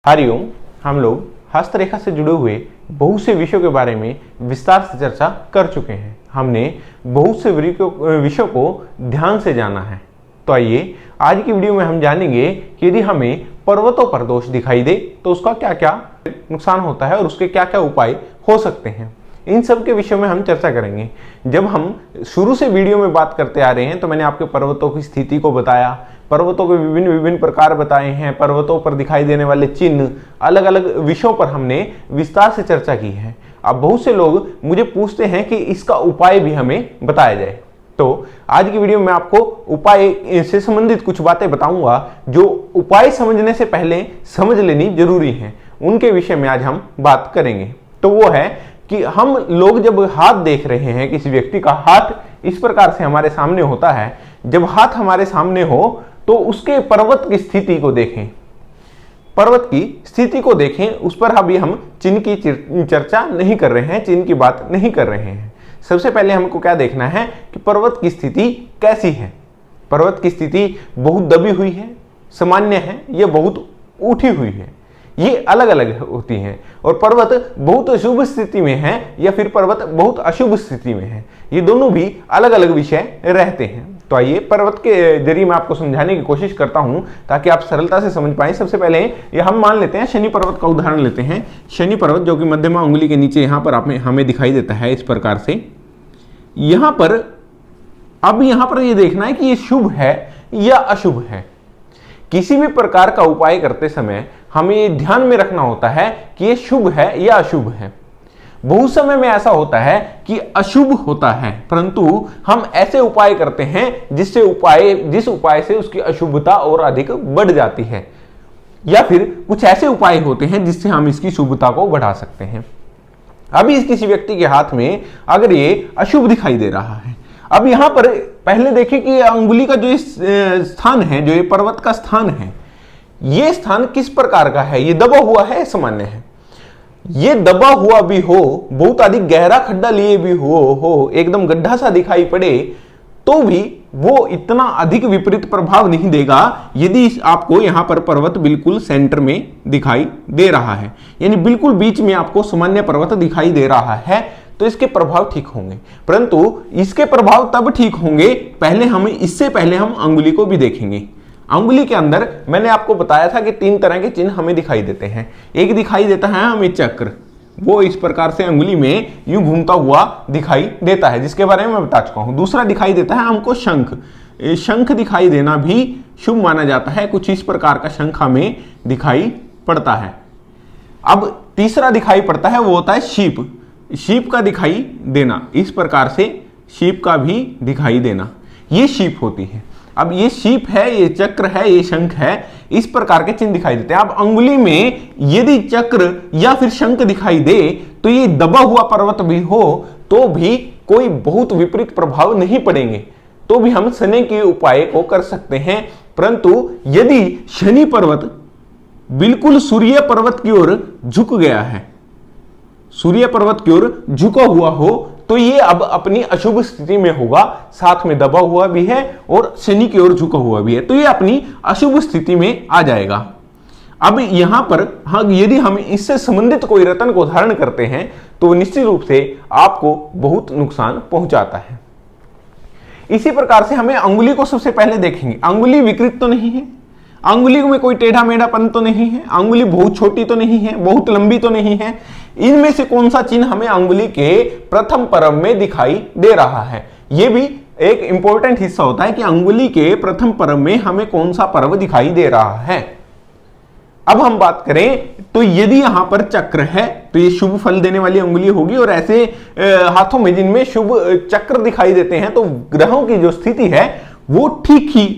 हरिओम। हम लोग हस्तरेखा से जुड़े हुए बहुत से विषयों के बारे में विस्तार से चर्चा कर चुके हैं। हमने बहुत से विषयों को ध्यान से जाना है। तो आइए आज की वीडियो में हम जानेंगे कि यदि हमें पर्वतों पर दोष दिखाई दे तो उसका क्या क्या नुकसान होता है और उसके क्या क्या उपाय हो सकते हैं। इन सब के विषय में हम चर्चा करेंगे। जब हम शुरू से वीडियो में बात करते आ रहे हैं तो मैंने आपके पर्वतों की स्थिति को बताया, पर्वतों के विभिन्न विभिन्न प्रकार बताए हैं, पर्वतों पर दिखाई देने वाले चिन्ह, अलग अलग विषयों पर हमने विस्तार से चर्चा की है। अब बहुत से लोग मुझे पूछते हैं कि इसका उपाय भी हमें बताया जाए। तो आज की वीडियो में आपको उपाय से संबंधित कुछ बातें बताऊंगा जो उपाय समझने से पहले समझ लेनी जरूरी है। उनके विषय में आज हम बात करेंगे। तो वो है कि हम लोग जब हाथ देख रहे हैं, किसी व्यक्ति का हाथ इस प्रकार से हमारे सामने होता है, जब हाथ हमारे सामने हो तो उसके पर्वत की स्थिति को देखें, पर्वत की स्थिति को देखें। उस पर अभी हम चिन्ह की चर्चा नहीं कर रहे हैं, चिन्ह की बात नहीं कर रहे हैं। सबसे पहले हमको क्या देखना है कि पर्वत की स्थिति कैसी है। पर्वत की स्थिति बहुत दबी हुई है, सामान्य है, यह बहुत उठी हुई है, ये अलग अलग होती हैं। और पर्वत बहुत शुभ स्थिति में है या फिर पर्वत बहुत अशुभ स्थिति में है, ये दोनों भी अलग अलग विषय रहते हैं। तो आइए पर्वत के जरिए मैं आपको समझाने की कोशिश करता हूं ताकि आप सरलता से समझ पाएं। सबसे पहले ये हम मान लेते हैं, शनि पर्वत का उदाहरण लेते हैं। शनि पर्वत जो कि मध्यमा उंगली के नीचे यहां पर हमें दिखाई देता है इस प्रकार से। यहां पर अब यहां पर ये देखना है कि ये शुभ है या अशुभ है। किसी भी प्रकार का उपाय करते समय हमें ये ध्यान में रखना होता है कि ये शुभ है या अशुभ है। बहुत समय में ऐसा होता है कि अशुभ होता है, परंतु हम ऐसे उपाय करते हैं जिस उपाय से उसकी अशुभता और अधिक बढ़ जाती है, या फिर कुछ ऐसे उपाय होते हैं जिससे हम इसकी शुभता को बढ़ा सकते हैं। अभी इस किसी व्यक्ति के हाथ में अगर ये अशुभ दिखाई दे रहा है, अब यहां पर पहले देखिए कि अंगुली का जो स्थान है, जो ये पर्वत का स्थान है, ये स्थान किस प्रकार का है। ये दबा हुआ है, सामान्य है। ये दबा हुआ भी हो, बहुत अधिक गहरा खड्डा लिए भी हो, एकदम गड्ढा सा दिखाई पड़े, तो भी वो इतना अधिक विपरीत प्रभाव नहीं देगा यदि आपको यहां पर पर्वत बिल्कुल सेंटर में दिखाई दे रहा है, यानी बिल्कुल बीच में आपको सामान्य पर्वत दिखाई दे रहा है, तो इसके प्रभाव ठीक होंगे। परंतु इसके प्रभाव तब ठीक होंगे इससे पहले हम अंगुली को भी देखेंगे। अंगुली के अंदर मैंने आपको बताया था कि 3 तरह के चिन्ह हमें दिखाई देते हैं। एक दिखाई देता है हमें चक्र, वो इस प्रकार से अंगुली में यूं घूमता हुआ दिखाई देता है, जिसके बारे में मैं बता चुका हूं। दूसरा दिखाई देता है हमको शंख। शंख दिखाई देना भी शुभ माना जाता है, कुछ इस प्रकार का शंख हमें दिखाई पड़ता है। अब तीसरा दिखाई पड़ता है, वो होता है शीप। शीप का दिखाई देना, इस प्रकार से शीप का भी दिखाई देना, ये शीप होती है। अब ये शीप है, ये चक्र है, ये शंख है, इस प्रकार के चिन्ह दिखाई देते हैं। अब अंगुली में यदि चक्र या फिर शंख दिखाई दे तो ये दबा हुआ पर्वत भी हो तो भी कोई बहुत विपरीत प्रभाव नहीं पड़ेंगे, तो भी हम शनि के उपाय को कर सकते हैं। परंतु यदि शनि पर्वत बिल्कुल सूर्य पर्वत की ओर झुक गया है, सूर्य पर्वत की ओर झुका हुआ हो, तो ये अब अपनी अशुभ स्थिति में होगा, साथ में दबा हुआ भी है और शनि की ओर झुका हुआ भी है, तो ये अपनी अशुभ स्थिति में आ जाएगा। अब यहां पर हाँ, यदि हम इससे संबंधित कोई रत्न को धारण करते हैं तो निश्चित रूप से आपको बहुत नुकसान पहुंचाता है। इसी प्रकार से हमें अंगुली को सबसे पहले देखेंगे। अंगुली विकृत तो नहीं है, अंगुली में कोई टेढ़ा मेढ़ापन तो नहीं है, अंगुली बहुत छोटी तो नहीं है, बहुत लंबी तो नहीं है। इनमें से कौन सा चिन्ह हमें अंगुली के प्रथम पर्व में दिखाई दे रहा है, यह भी एक इंपॉर्टेंट हिस्सा होता है कि अंगुली के प्रथम पर्व में हमें कौन सा पर्व दिखाई दे रहा है। अब हम बात करें तो यदि यहां पर चक्र है तो ये शुभ फल देने वाली अंगुली होगी, और ऐसे हाथों में जिनमें शुभ चक्र दिखाई देते हैं तो ग्रहों की जो स्थिति है वो ठीक ही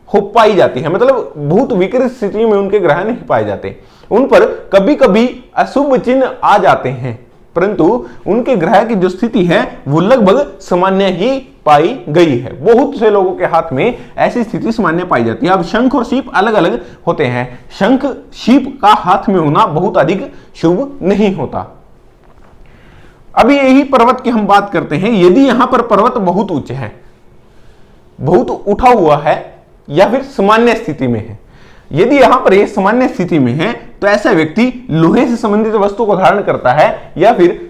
हो पाई जाती है, मतलब बहुत विकृत स्थिति में उनके ग्रह नहीं पाए जाते। उन पर कभी कभी अशुभ चिन्ह आ जाते हैं, परंतु उनके ग्रह की जो स्थिति है वो लगभग सामान्य ही पाई गई है। बहुत से लोगों के हाथ में ऐसी स्थिति सामान्य पाई जाती है। अब शंख और शीप अलग अलग होते हैं। शंख शीप का हाथ में होना बहुत अधिक शुभ नहीं होता। अभी यही पर्वत की हम बात करते हैं। यदि यहां पर पर्वत बहुत ऊंचे है, बहुत उठा हुआ है, या फिर सामान्य स्थिति में है, यदि यहां पर ये सामान्य स्थिति में है तो ऐसा व्यक्ति लोहे से संबंधित वस्तु को धारण करता है या फिर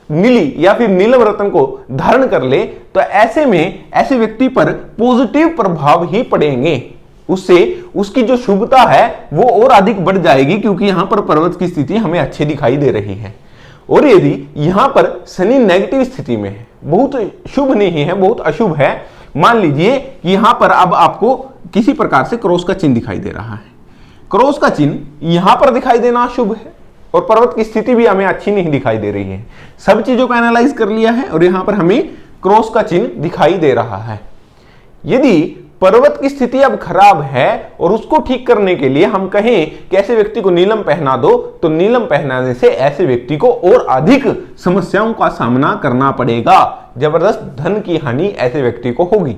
नीली या फिर नीलम रत्न को धारण कर ले, तो ऐसे में ऐसे व्यक्ति पर पॉजिटिव प्रभाव ही पड़ेंगे। उससे उसकी जो शुभता है वो और अधिक बढ़ जाएगी, क्योंकि यहां पर पर्वत की स्थिति हमें अच्छी दिखाई दे रही है। और यदि यहां पर शनि नेगेटिव स्थिति में है, बहुत शुभ नहीं है, बहुत अशुभ है, मान लीजिए कि यहां पर अब आपको किसी प्रकार से क्रॉस का चिन्ह दिखाई दे रहा है, क्रॉस का चिन्ह यहां पर दिखाई देना अशुभ है और पर्वत की स्थिति भी हमें अच्छी नहीं दिखाई दे रही है। सब चीजों को एनालाइज कर लिया है और यहां पर हमें क्रॉस का चिन्ह दिखाई दे रहा है। यदि पर्वत की स्थिति अब खराब है और उसको ठीक करने के लिए हम कहें कि ऐसे व्यक्ति को नीलम पहना दो, तो नीलम पहनाने से ऐसे व्यक्ति को और अधिक समस्याओं का सामना करना पड़ेगा, जबरदस्त धन की हानि ऐसे व्यक्ति को होगी।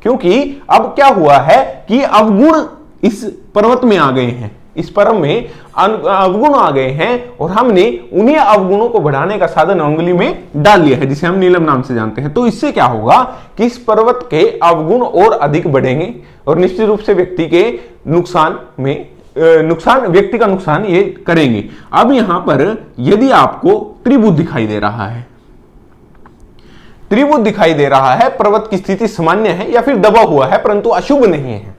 क्योंकि अब क्या हुआ है कि अवगुण इस पर्वत में आ गए हैं, इस पर्व में अवगुण आ गए हैं और हमने उन्हीं अवगुणों को बढ़ाने का साधन उंगली में डाल लिया है, जिसे हम नीलम नाम से जानते हैं। तो इससे क्या होगा कि इस पर्वत के अवगुण और अधिक बढ़ेंगे और निश्चित रूप से व्यक्ति के व्यक्ति का नुकसान ये करेंगे। अब यहां पर यदि आपको त्रिभुज दिखाई दे रहा है, त्रिभुज दिखाई दे रहा है, पर्वत की स्थिति सामान्य है या फिर दबा हुआ है परंतु अशुभ नहीं है,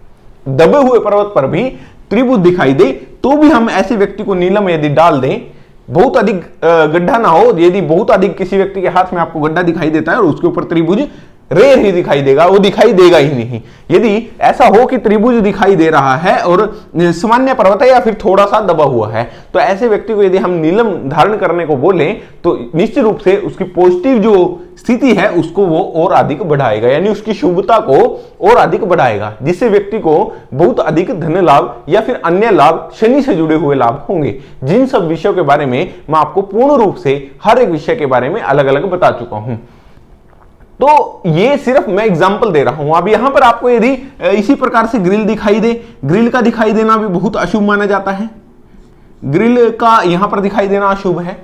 दबे हुए पर्वत पर भी त्रिभुज दिखाई दे, तो भी हम ऐसे व्यक्ति को नीलम यदि डाल दें, बहुत अधिक गड्ढा ना हो, यदि बहुत अधिक किसी व्यक्ति के हाथ में आपको गड्ढा दिखाई देता है और उसके ऊपर त्रिभुज रेयर ही दिखाई देगा, वो दिखाई देगा ही नहीं। यदि ऐसा हो कि त्रिभुज दिखाई दे रहा है और सामान्य पर्वत है या फिर थोड़ा सा दबा हुआ है, तो ऐसे व्यक्ति को यदि हम नीलम धारण करने को बोलें तो निश्चित रूप से उसकी पॉजिटिव जो स्थिति है उसको वो और अधिक बढ़ाएगा, यानी उसकी शुभता को और अधिक बढ़ाएगा, जिससे व्यक्ति को बहुत अधिक धन लाभ या फिर अन्य लाभ, शनि से जुड़े हुए लाभ होंगे। जिन सब विषयों के बारे में मैं आपको पूर्ण रूप से हर एक विषय के बारे में अलग अलग बता चुका हूं। तो ये सिर्फ मैं एग्जांपल दे रहा हूं। अब यहां पर आपको यदि इसी प्रकार से ग्रिल दिखाई दे, ग्रिल का दिखाई देना भी बहुत अशुभ माना जाता है, ग्रिल का यहां पर दिखाई देना अशुभ है,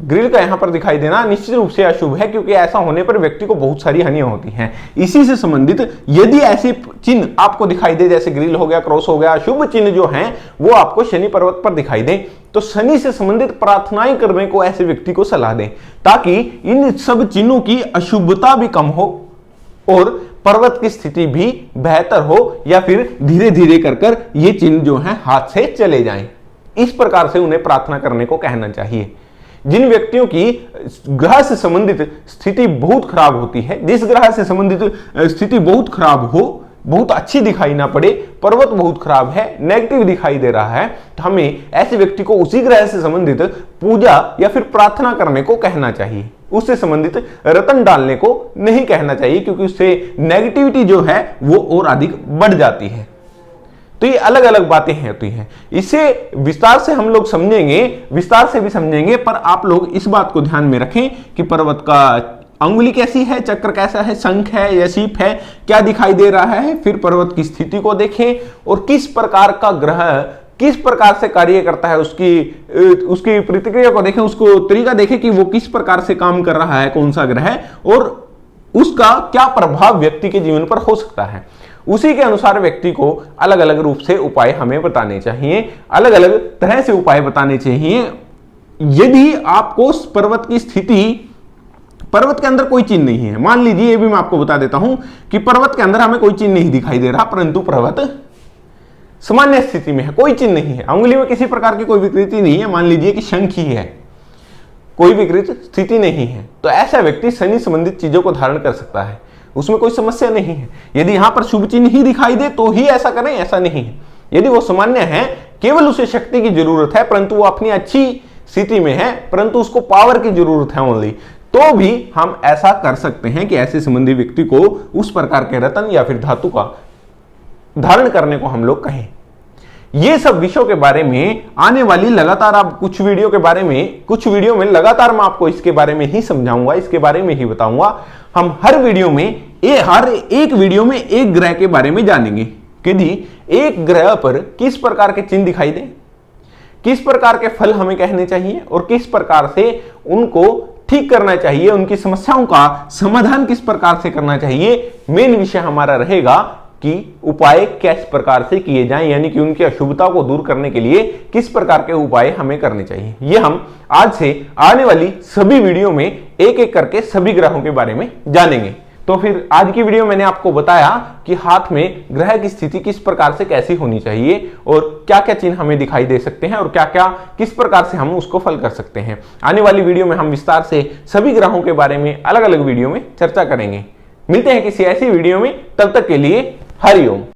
ग्रिल का यहां पर दिखाई देना निश्चित रूप से अशुभ है, क्योंकि ऐसा होने पर व्यक्ति को बहुत सारी हानियां होती हैं। इसी से संबंधित यदि ऐसे चिन्ह आपको दिखाई दे, जैसे ग्रिल हो गया, क्रॉस हो गया, अशुभ चिन्ह जो हैं वो आपको शनि पर्वत पर दिखाई दे, तो शनि से संबंधित प्रार्थनाएं करने को ऐसे व्यक्ति को सलाह दें, ताकि इन सब चिन्हों की अशुभता भी कम हो और पर्वत की स्थिति भी बेहतर हो, या फिर धीरे धीरे कर ये चिन्ह जो हैं हाथ से चले जाएं। इस प्रकार से उन्हें प्रार्थना करने को कहना चाहिए। जिन व्यक्तियों की ग्रह से संबंधित स्थिति बहुत खराब होती है, जिस ग्रह से संबंधित स्थिति बहुत खराब हो, बहुत अच्छी दिखाई ना पड़े, पर्वत बहुत खराब है, नेगेटिव दिखाई दे रहा है, तो हमें ऐसे व्यक्ति को उसी ग्रह से संबंधित पूजा या फिर प्रार्थना करने को कहना चाहिए, उससे संबंधित रत्न डालने को नहीं कहना चाहिए, क्योंकि उससे नेगेटिविटी जो है वो और अधिक बढ़ जाती है। तो ये अलग अलग बातें होती हैं, इसे विस्तार से हम लोग समझेंगे, विस्तार से भी समझेंगे, पर आप लोग इस बात को ध्यान में रखें कि पर्वत का अंगुली कैसी है, चक्र कैसा है, शंख है या शीप है, क्या दिखाई दे रहा है, फिर पर्वत की स्थिति को देखें और किस प्रकार का ग्रह किस प्रकार से कार्य करता है, उसकी प्रतिक्रिया को देखें, उसको तरीका देखें कि वो किस प्रकार से काम कर रहा है, कौन सा ग्रह है और उसका क्या प्रभाव व्यक्ति के जीवन पर हो सकता है। उसी के अनुसार व्यक्ति को अलग अलग रूप से उपाय हमें बताने चाहिए, अलग अलग तरह से उपाय बताने चाहिए। यदि आपको पर्वत की स्थिति, पर्वत के अंदर कोई चिन्ह नहीं है, मान लीजिए, ये भी मैं आपको बता देता हूं कि पर्वत के अंदर हमें कोई चिन्ह नहीं दिखाई दे रहा, परंतु पर्वत सामान्य स्थिति में है, कोई चिन्ह नहीं है, अंगुली में किसी प्रकार की कोई विकृति नहीं है, मान लीजिए कि शंख ही है, कोई विकृत स्थिति नहीं है, तो ऐसा व्यक्ति शनि संबंधित चीजों को धारण कर सकता है, उसमें कोई समस्या नहीं है। यदि यहां पर शुभ चिन्ह ही दिखाई दे तो ही ऐसा करें, ऐसा नहीं है। यदि वो सामान्य है, केवल उसे शक्ति की जरूरत है, परंतु वो अपनी अच्छी स्थिति में है, परंतु उसको पावर की जरूरत है ओनली, तो भी हम ऐसा कर सकते हैं कि ऐसे संबंधी व्यक्ति को उस प्रकार के रत्न या फिर धातु का धारण करने को हम लोग कहें। ये सब विषयों के बारे में आने वाली लगातार आप कुछ वीडियो में लगातार मैं आपको इसके बारे में ही समझाऊंगा, इसके बारे में ही बताऊंगा। हम हर वीडियो में हर एक वीडियो में एक ग्रह के बारे में जानेंगे कि एक ग्रह पर किस प्रकार के चिन्ह दिखाई दे, किस प्रकार के फल हमें कहने चाहिए और किस प्रकार से उनको ठीक करना चाहिए, उनकी समस्याओं का समाधान किस प्रकार से करना चाहिए। मेन विषय हमारा रहेगा कि उपाय किस प्रकार से किए जाएं, यानी कि उनकी अशुभता को दूर करने के लिए किस प्रकार के उपाय हमें करने चाहिए। ये हम आज से आने वाली सभी वीडियो में एक एक करके सभी ग्रहों के बारे में जानेंगे। तो फिर आज की वीडियो मैंने आपको बताया कि हाथ में ग्रह की स्थिति किस प्रकार से कैसी होनी चाहिए और क्या क्या चिन्ह हमें दिखाई दे सकते हैं और क्या क्या किस प्रकार से हम उसको फल कर सकते हैं। आने वाली वीडियो में हम विस्तार से सभी ग्रहों के बारे में अलग अलग वीडियो में चर्चा करेंगे। मिलते हैं किसी ऐसी वीडियो में, तब तक के लिए हरिओम।